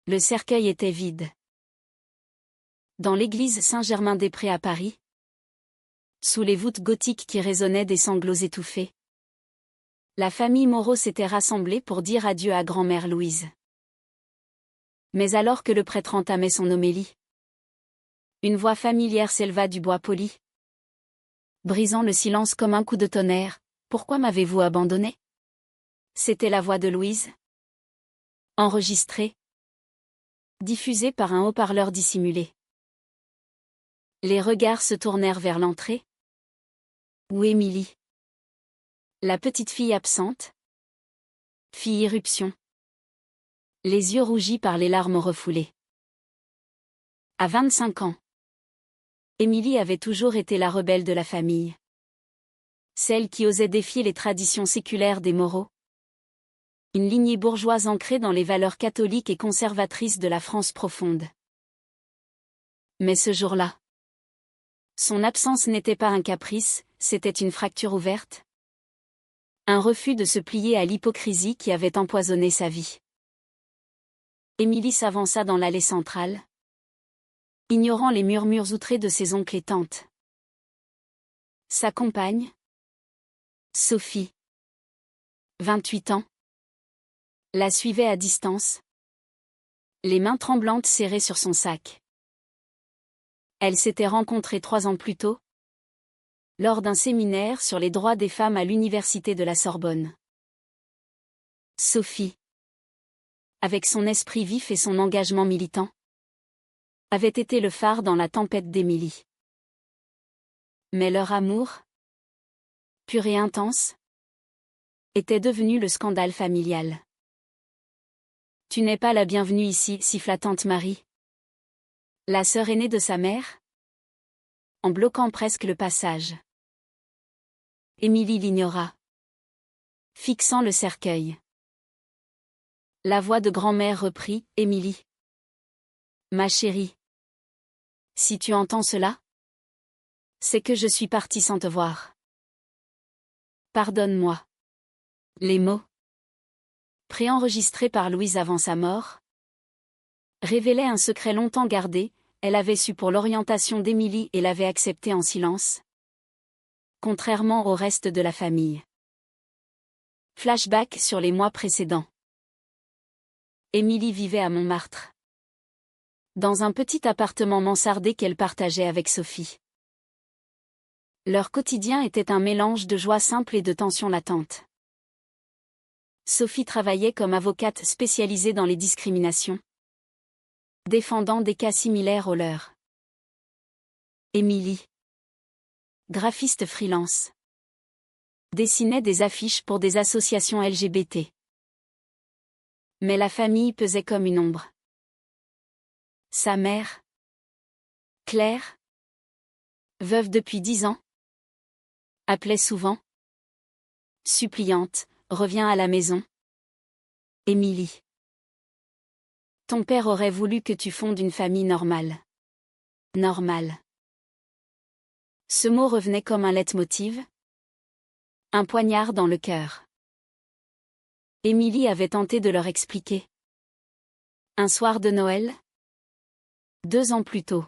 Le cercueil était vide. Dans l'église Saint-Germain-des-Prés à Paris, sous les voûtes gothiques qui résonnaient des sanglots étouffés, la famille Moreau s'était rassemblée pour dire adieu à grand-mère Louise. Mais alors que le prêtre entamait son homélie, une voix familière s'éleva du bois poli, brisant le silence comme un coup de tonnerre. « Pourquoi m'avez-vous abandonné ?» C'était la voix de Louise. Enregistrée. Diffusée par un haut-parleur dissimulé. Les regards se tournèrent vers l'entrée. Où Émilie? La petite fille absente? Fit irruption. Les yeux rougis par les larmes refoulées. À 25 ans. Émilie avait toujours été la rebelle de la famille. Celle qui osait défier les traditions séculaires des Moreau. Une lignée bourgeoise ancrée dans les valeurs catholiques et conservatrices de la France profonde. Mais ce jour-là, son absence n'était pas un caprice, c'était une fracture ouverte. Un refus de se plier à l'hypocrisie qui avait empoisonné sa vie. Émilie s'avança dans l'allée centrale, ignorant les murmures outrés de ses oncles et tantes. Sa compagne, Sophie, 28 ans, la suivait à distance, les mains tremblantes serrées sur son sac. Elles s'étaient rencontrées 3 ans plus tôt, lors d'un séminaire sur les droits des femmes à l'université de la Sorbonne. Sophie, avec son esprit vif et son engagement militant, avait été le phare dans la tempête d'Émilie. Mais leur amour, pur et intense, était devenu le scandale familial. « Tu n'es pas la bienvenue ici, » siffla tante Marie, la sœur aînée de sa mère, en bloquant presque le passage. Émilie l'ignora, fixant le cercueil. La voix de grand-mère reprit, « Émilie. Ma chérie. Si tu entends cela, c'est que je suis partie sans te voir. Pardonne-moi. » Les mots, préenregistrés par Louise avant sa mort, révélaient un secret longtemps gardé. Elle avait su pour l'orientation d'Émilie et l'avait accepté en silence, contrairement au reste de la famille. Flashback sur les mois précédents. Émilie vivait à Montmartre, dans un petit appartement mansardé qu'elle partageait avec Sophie. Leur quotidien était un mélange de joie simple et de tension latente. Sophie travaillait comme avocate spécialisée dans les discriminations, défendant des cas similaires aux leurs. Émilie, graphiste freelance, dessinait des affiches pour des associations LGBT. Mais la famille pesait comme une ombre. Sa mère, Claire, veuve depuis 10 ans, appelait souvent, suppliante, « Reviens à la maison. Émilie. Ton père aurait voulu que tu fondes une famille normale. » Normale. Ce mot revenait comme un leitmotiv. Un poignard dans le cœur. Émilie avait tenté de leur expliquer. Un soir de Noël, 2 ans plus tôt.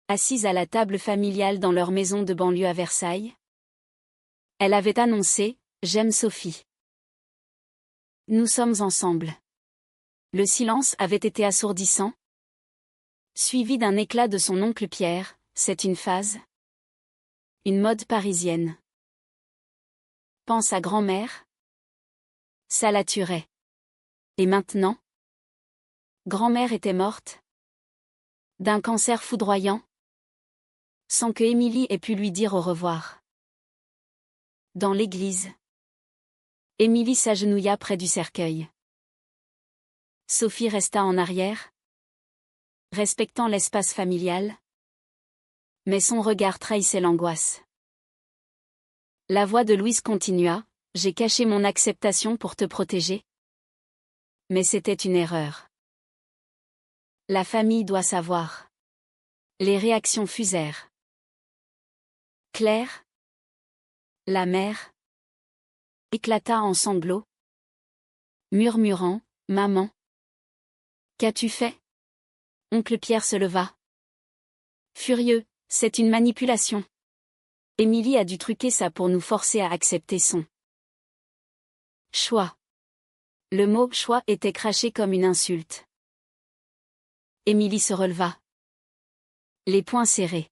Assise à la table familiale dans leur maison de banlieue à Versailles, elle avait annoncé, « J'aime Sophie. Nous sommes ensemble. » Le silence avait été assourdissant, suivi d'un éclat de son oncle Pierre, « C'est une phase. Une mode parisienne. Pense à grand-mère. Ça la tuerait. Et maintenant ? » Grand-mère était morte. D'un cancer foudroyant. Sans que Émilie ait pu lui dire au revoir. Dans l'église, Émilie s'agenouilla près du cercueil. Sophie resta en arrière, respectant l'espace familial. Mais son regard trahissait l'angoisse. La voix de Louise continua, « J'ai caché mon acceptation pour te protéger. Mais c'était une erreur. La famille doit savoir. » Les réactions fusèrent. Claire, la mère, éclata en sanglots, murmurant, « Maman. Qu'as-tu fait? Oncle Pierre se leva. Furieux, c'est une manipulation. Émilie a dû truquer ça pour nous forcer à accepter son choix. Le mot choix était craché comme une insulte. Émilie se releva. Les poings serrés.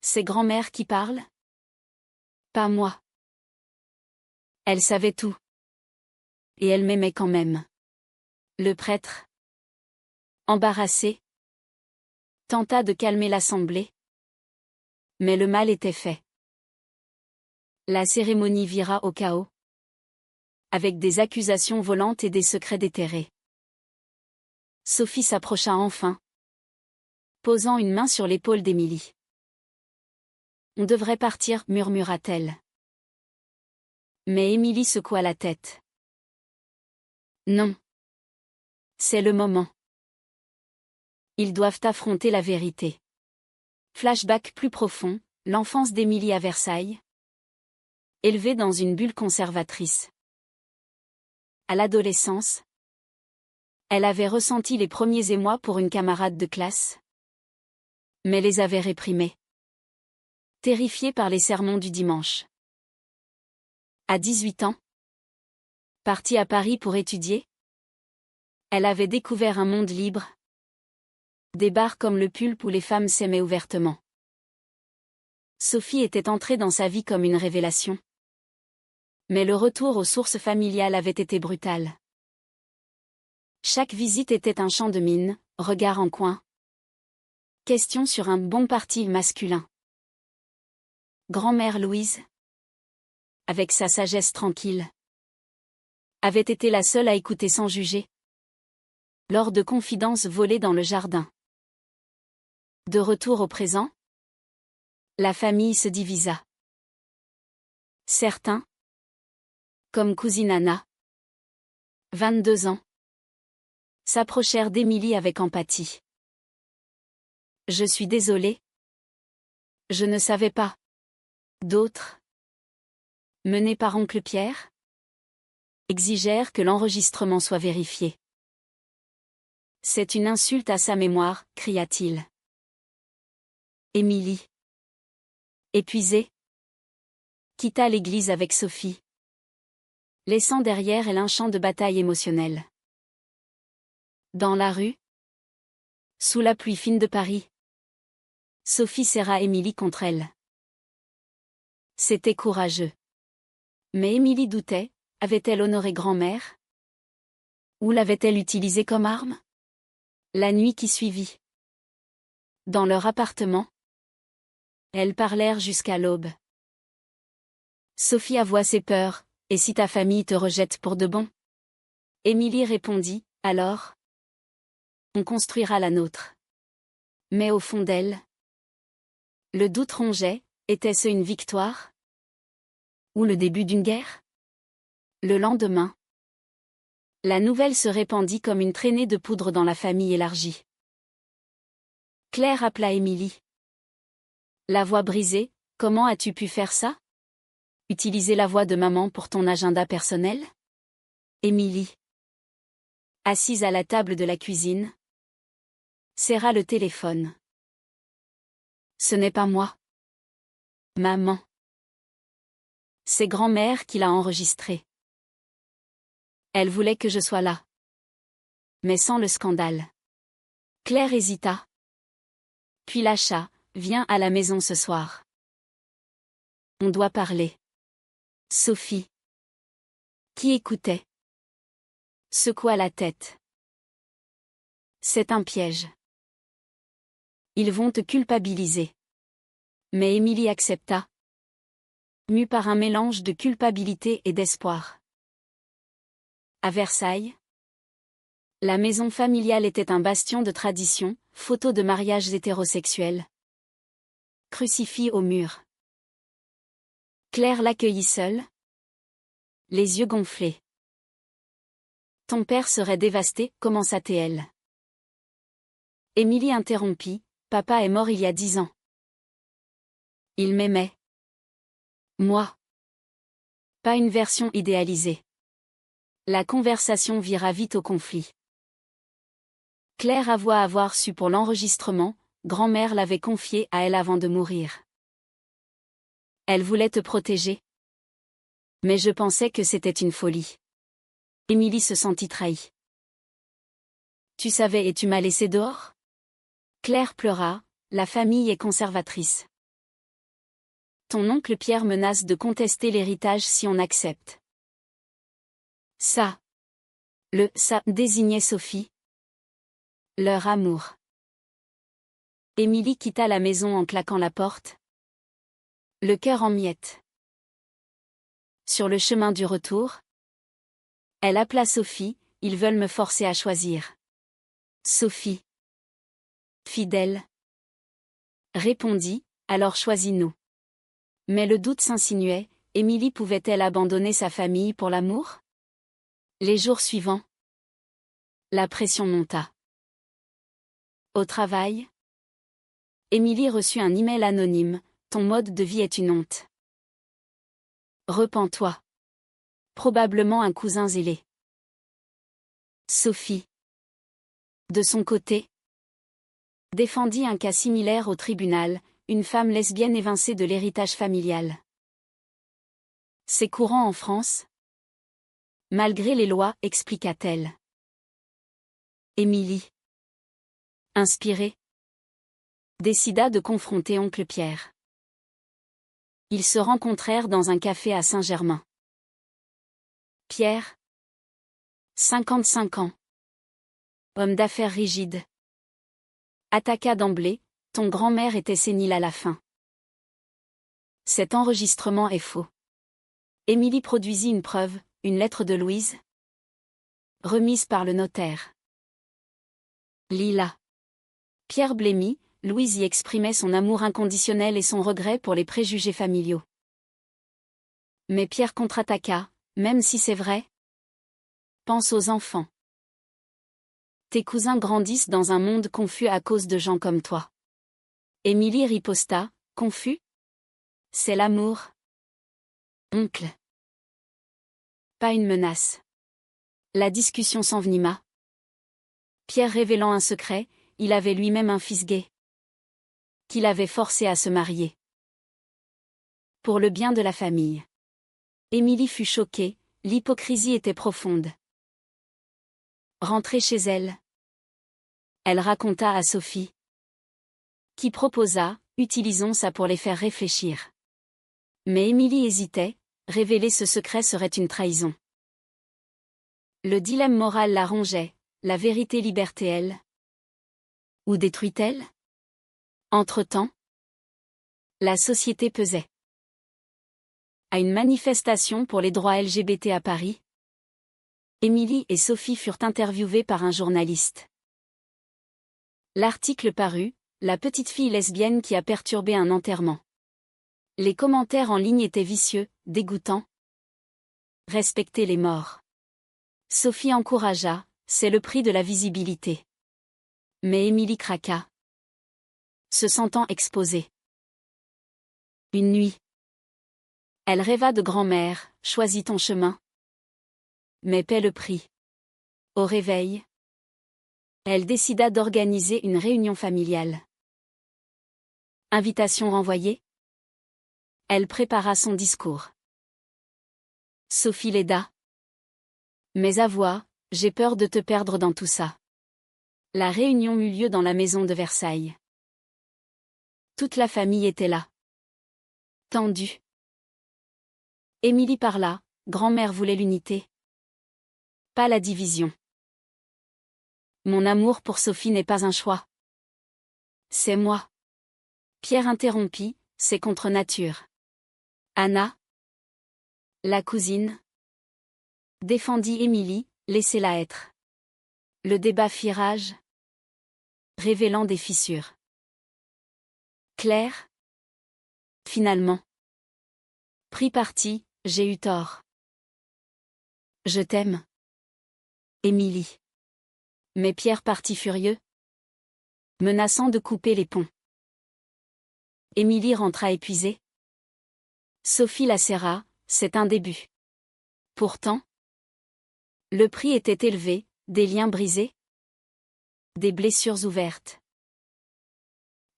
C'est grand-mère qui parle? Pas moi. Elle savait tout. Et elle m'aimait quand même. Le prêtre, embarrassé, tenta de calmer l'assemblée. Mais le mal était fait. La cérémonie vira au chaos. Avec des accusations volantes et des secrets déterrés. Sophie s'approcha enfin, posant une main sur l'épaule d'Émilie. On devrait partir, murmura-t-elle. Mais Émilie secoua la tête. Non. C'est le moment. Ils doivent affronter la vérité. Flashback plus profond, l'enfance d'Émilie à Versailles. Élevée dans une bulle conservatrice. À l'adolescence, elle avait ressenti les premiers émois pour une camarade de classe. Mais les avait réprimés. Terrifiée par les sermons du dimanche. À 18 ans, partie à Paris pour étudier, elle avait découvert un monde libre. Des bars comme le Pulpe où les femmes s'aimaient ouvertement. Sophie était entrée dans sa vie comme une révélation. Mais le retour aux sources familiales avait été brutal. Chaque visite était un champ de mine, regard en coin. Question sur un bon parti masculin. Grand-mère Louise, avec sa sagesse tranquille, avait été la seule à écouter sans juger. Lors de confidences volées dans le jardin. De retour au présent, la famille se divisa. Certains, comme cousine Anna, 22 ans, s'approchèrent d'Émilie avec empathie. Je suis désolée. Je ne savais pas. D'autres, menés par oncle Pierre, exigèrent que l'enregistrement soit vérifié. C'est une insulte à sa mémoire, cria-t-il. Émilie, épuisée, quitta l'église avec Sophie, laissant derrière elle un champ de bataille émotionnelle. Dans la rue, sous la pluie fine de Paris, Sophie serra Émilie contre elle. C'était courageux. Mais Émilie doutait, avait-elle honoré grand-mère? Ou l'avait-elle utilisée comme arme? La nuit qui suivit. Dans leur appartement, elles parlèrent jusqu'à l'aube. Sophie avoua ses peurs, et si ta famille te rejette pour de bon? Émilie répondit, alors? On construira la nôtre. Mais au fond d'elle, le doute rongeait, était-ce une victoire? Ou le début d'une guerre? Le lendemain, la nouvelle se répandit comme une traînée de poudre dans la famille élargie. Claire appela Émilie. La voix brisée, comment as-tu pu faire ça? Utiliser la voix de maman pour ton agenda personnel? Émilie, assise à la table de la cuisine, serra le téléphone. Ce n'est pas moi. Maman. C'est grand-mère qui l'a enregistré. Elle voulait que je sois là. Mais sans le scandale. Claire hésita. Puis lâcha, viens à la maison ce soir. On doit parler. Sophie, qui écoutait, secoua la tête. C'est un piège. Ils vont te culpabiliser. Mais Émilie accepta, mue par un mélange de culpabilité et d'espoir. À Versailles, la maison familiale était un bastion de tradition, photos de mariages hétérosexuels. Crucifix au mur. Claire l'accueillit seule, les yeux gonflés. Ton père serait dévasté, commença-t-elle. Émilie interrompit, papa est mort il y a 10 ans. Il m'aimait. Moi. Pas une version idéalisée. La conversation vira vite au conflit. Claire avoua avoir su pour l'enregistrement, grand-mère l'avait confié à elle avant de mourir. Elle voulait te protéger. Mais je pensais que c'était une folie. Émilie se sentit trahie. Tu savais et tu m'as laissé dehors? Claire pleura, la famille est conservatrice. Ton oncle Pierre menace de contester l'héritage si on accepte. Ça désignait Sophie. Leur amour. Émilie quitta la maison en claquant la porte. Le cœur en miettes. Sur le chemin du retour, elle appela Sophie, ils veulent me forcer à choisir. Sophie, fidèle, répondit, alors choisis-nous. Mais le doute s'insinuait, Émilie pouvait-elle abandonner sa famille pour l'amour? Les jours suivants, la pression monta. Au travail, Émilie reçut un email anonyme, ton mode de vie est une honte. Repens-toi. Probablement un cousin zélé. Sophie, de son côté, défendit un cas similaire au tribunal, une femme lesbienne évincée de l'héritage familial. C'est courant en France? Malgré les lois, expliqua-t-elle. Émilie, inspirée, décida de confronter oncle Pierre. Ils se rencontrèrent dans un café à Saint-Germain. Pierre, 55 ans, homme d'affaires rigide, attaqua d'emblée, ton grand-mère était sénile à la fin. Cet enregistrement est faux. Émilie produisit une preuve, une lettre de Louise, remise par le notaire. Lila. Pierre blêmit, Louise y exprimait son amour inconditionnel et son regret pour les préjugés familiaux. Mais Pierre contre-attaqua, même si c'est vrai. Pense aux enfants. Tes cousins grandissent dans un monde confus à cause de gens comme toi. Émilie riposta, confus? C'est l'amour. Oncle. Pas une menace. La discussion s'envenima. Pierre révélant un secret, il avait lui-même un fils gay. Qu'il avait forcé à se marier. Pour le bien de la famille. Émilie fut choquée, l'hypocrisie était profonde. Rentrée chez elle, elle raconta à Sophie. Qui proposa, utilisons ça pour les faire réfléchir. Mais Émilie hésitait, révéler ce secret serait une trahison. Le dilemme moral la rongeait, la vérité liberté-elle? Ou détruit-elle? Entre-temps, la société pesait. À une manifestation pour les droits LGBT à Paris, Émilie et Sophie furent interviewées par un journaliste. L'article parut, la petite fille lesbienne qui a perturbé un enterrement. Les commentaires en ligne étaient vicieux, dégoûtants. Respectez les morts. Sophie encouragea, c'est le prix de la visibilité. Mais Émilie craqua. Se sentant exposée. Une nuit. Elle rêva de grand-mère, choisis ton chemin. Mais paie le prix. Au réveil, elle décida d'organiser une réunion familiale. Invitation renvoyée. Elle prépara son discours. Sophie l'aida. Mais avoua, j'ai peur de te perdre dans tout ça. La réunion eut lieu dans la maison de Versailles. Toute la famille était là. Tendue. Émilie parla, grand-mère voulait l'unité. Pas la division. Mon amour pour Sophie n'est pas un choix. C'est moi. Pierre interrompit, c'est contre nature. Anna, la cousine, défendit Émilie, laissez-la être. Le débat fit rage, révélant des fissures. Claire, finalement, prit parti, j'ai eu tort. Je t'aime. Émilie. Mais Pierre partit furieux, menaçant de couper les ponts. Émilie rentra épuisée. Sophie la serra, c'est un début. Pourtant, le prix était élevé, des liens brisés. Des blessures ouvertes.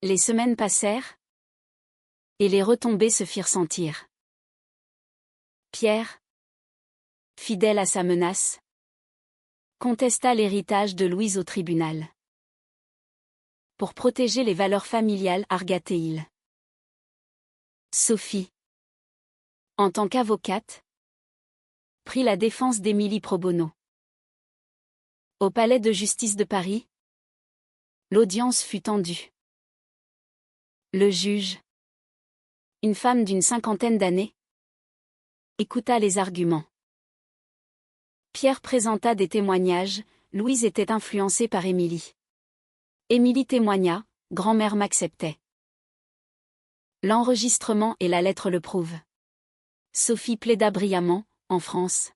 Les semaines passèrent, et les retombées se firent sentir. Pierre, fidèle à sa menace, contesta l'héritage de Louise au tribunal. Pour protéger les valeurs familiales, arguait-il. Sophie, en tant qu'avocate, prit la défense d'Émilie pro bono. Au palais de justice de Paris, l'audience fut tendue. Le juge, une femme d'une cinquantaine d'années, écouta les arguments. Pierre présenta des témoignages, Louise était influencée par Émilie. Émilie témoigna, grand-mère m'acceptait. L'enregistrement et la lettre le prouvent. Sophie plaida brillamment, en France.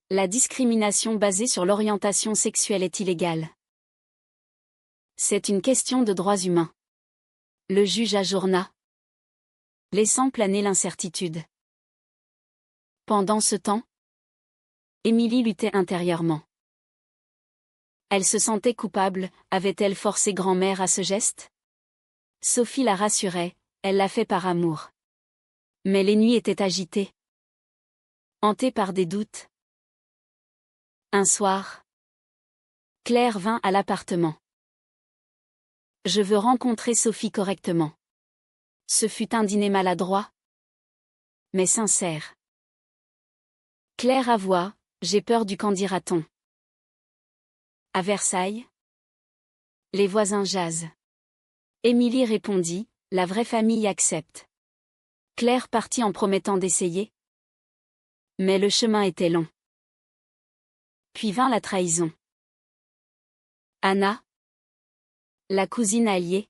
La discrimination basée sur l'orientation sexuelle est illégale. C'est une question de droits humains. Le juge ajourna, laissant planer l'incertitude. Pendant ce temps, Émilie luttait intérieurement. Elle se sentait coupable, avait-elle forcé grand-mère à ce geste? Sophie la rassurait, elle l'a fait par amour. Mais les nuits étaient agitées, hantées par des doutes. Un soir, Claire vint à l'appartement. Je veux rencontrer Sophie correctement. Ce fut un dîner maladroit, mais sincère. Claire avoua, j'ai peur du qu'en dira-t-on. À Versailles, les voisins jasent. Émilie répondit, la vraie famille accepte. Claire partit en promettant d'essayer. Mais le chemin était long. Puis vint la trahison. Anna, la cousine alliée,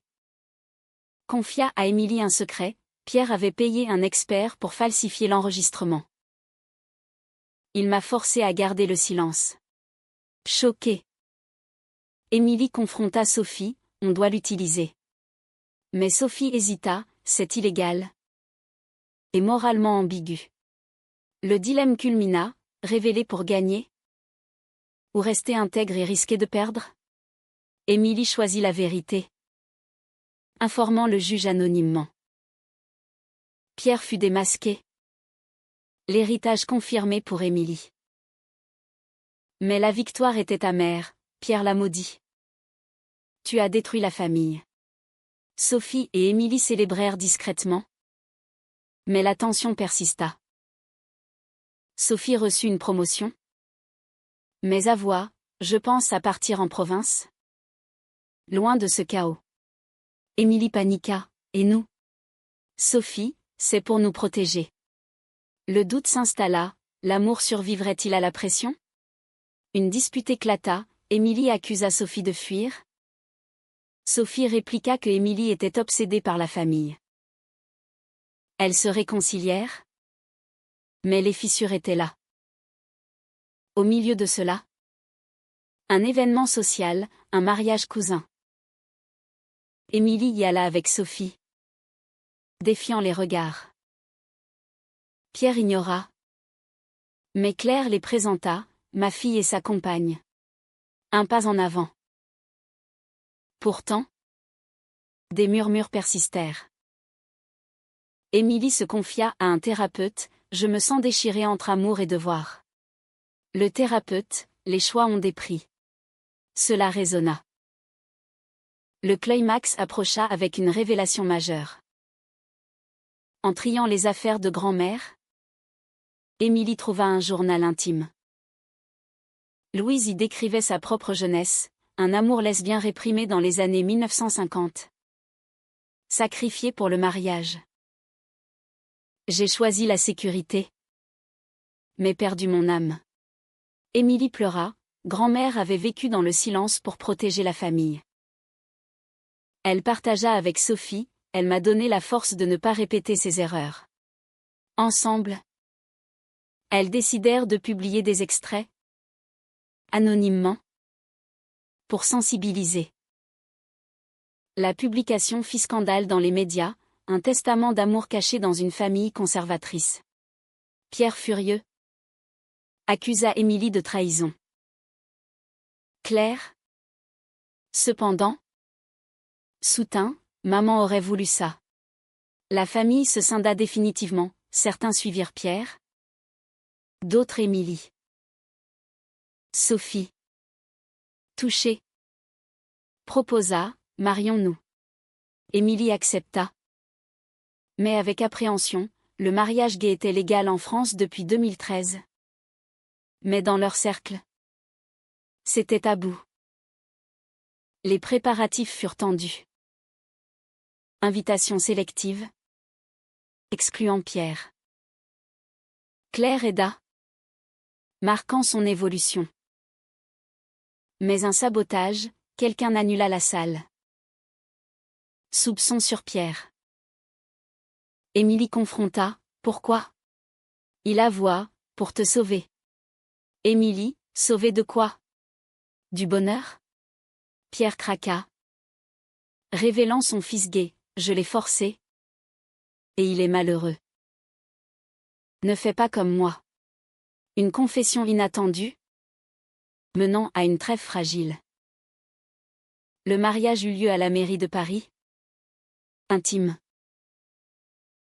confia à Émilie un secret, Pierre avait payé un expert pour falsifier l'enregistrement. Il m'a forcé à garder le silence. Choquée, Émilie confronta Sophie, on doit l'utiliser. Mais Sophie hésita, c'est illégal. Et moralement ambigu. Le dilemme culmina, révéler pour gagner? Ou rester intègre et risquer de perdre? Émilie choisit la vérité, informant le juge anonymement. Pierre fut démasqué. L'héritage confirmé pour Émilie. Mais la victoire était amère, Pierre la maudit. Tu as détruit la famille. Sophie et Émilie célébrèrent discrètement. Mais la tension persista. Sophie reçut une promotion. Mais avoua, je pense à partir en province. Loin de ce chaos. Émilie paniqua, et nous? Sophie, c'est pour nous protéger. Le doute s'installa, l'amour survivrait-il à la pression? Une dispute éclata, Émilie accusa Sophie de fuir. Sophie répliqua que Émilie était obsédée par la famille. Elles se réconcilièrent. Mais les fissures étaient là. Au milieu de cela, un événement social, un mariage cousin. Émilie y alla avec Sophie, défiant les regards. Pierre ignora. Mais Claire les présenta, ma fille et sa compagne. Un pas en avant. Pourtant, des murmures persistèrent. Émilie se confia à un thérapeute, je me sens déchirée entre amour et devoir. Le thérapeute, les choix ont des prix. Cela résonna. Le climax approcha avec une révélation majeure. En triant les affaires de grand-mère, Émilie trouva un journal intime. Louise y décrivait sa propre jeunesse, un amour lesbien réprimé dans les années 1950. Sacrifié pour le mariage. J'ai choisi la sécurité, mais perdu mon âme. Émilie pleura, grand-mère avait vécu dans le silence pour protéger la famille. Elle partagea avec Sophie, elle m'a donné la force de ne pas répéter ses erreurs. Ensemble, elles décidèrent de publier des extraits, anonymement, pour sensibiliser. La publication fit scandale dans les médias, un testament d'amour caché dans une famille conservatrice. Pierre furieux accusa Émilie de trahison. Claire, Cependant, Soutint, maman aurait voulu ça. La famille se scinda définitivement, certains suivirent Pierre, d'autres Émilie. Sophie, touchée, proposa, marions-nous. Émilie accepta. Mais avec appréhension, le mariage gay était légal en France depuis 2013. Mais dans leur cercle, c'était tabou. Les préparatifs furent tendus. Invitation sélective, excluant Pierre. Claire aida, marquant son évolution. Mais un sabotage, quelqu'un annula la salle. Soupçon sur Pierre. Émilie confronta, pourquoi? Il avoua, pour te sauver. Émilie, sauver de quoi? Du bonheur? Pierre craqua. Révélant son fils gay, je l'ai forcé. Et il est malheureux. Ne fais pas comme moi. Une confession inattendue, menant à une trêve fragile. Le mariage eut lieu à la mairie de Paris. Intime.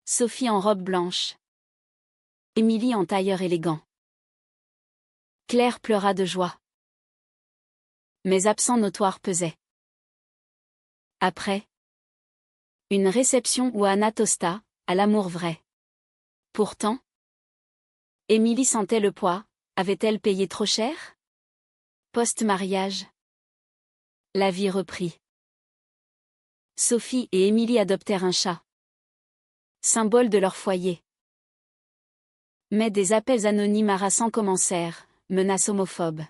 Sophie en robe blanche. Émilie en tailleur élégant. Claire pleura de joie. Mais absent notoire pesait. Après, une réception où Anna tosta, à l'amour vrai. Pourtant, Émilie sentait le poids, avait-elle payé trop cher? Post-mariage. La vie reprit. Sophie et Émilie adoptèrent un chat. Symbole de leur foyer. Mais des appels anonymes harassants commencèrent, menaces homophobes.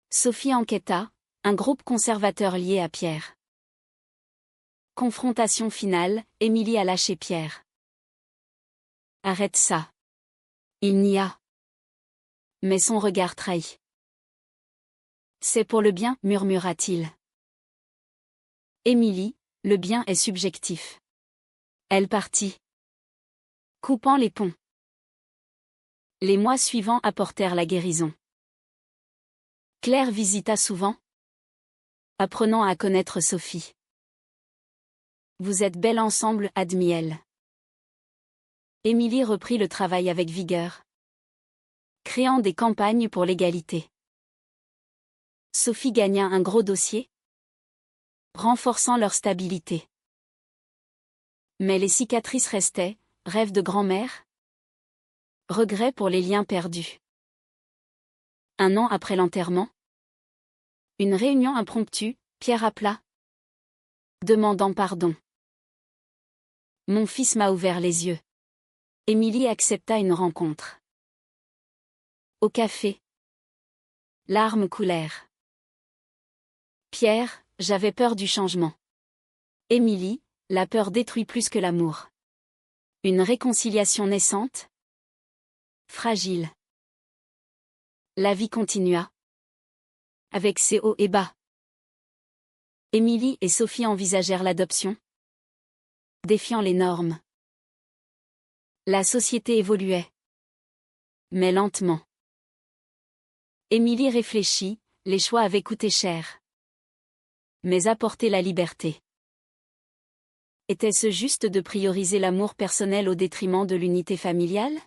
Sophie enquêta, un groupe conservateur lié à Pierre. Confrontation finale, Émilie a lâché Pierre. Arrête ça. Il n'y a. Mais son regard trahit. C'est pour le bien, murmura-t-il. Émilie, le bien est subjectif. Elle partit. Coupant les ponts. Les mois suivants apportèrent la guérison. Claire visita souvent, apprenant à connaître Sophie. Vous êtes belles ensemble, admit-elle. Émilie reprit le travail avec vigueur, créant des campagnes pour l'égalité. Sophie gagna un gros dossier, renforçant leur stabilité. Mais les cicatrices restaient, rêve de grand-mère, regret pour les liens perdus. Un an après l'enterrement, une réunion impromptue, Pierre appela, demandant pardon. Mon fils m'a ouvert les yeux. Émilie accepta une rencontre. Au café. Larmes coulèrent. Pierre, j'avais peur du changement. Émilie, la peur détruit plus que l'amour. Une réconciliation naissante? Fragile. La vie continua. Avec ses hauts et bas. Émilie et Sophie envisagèrent l'adoption, défiant les normes. La société évoluait. Mais lentement. Émilie réfléchit, les choix avaient coûté cher. Mais apporté la liberté. Était-ce juste de prioriser l'amour personnel au détriment de l'unité familiale?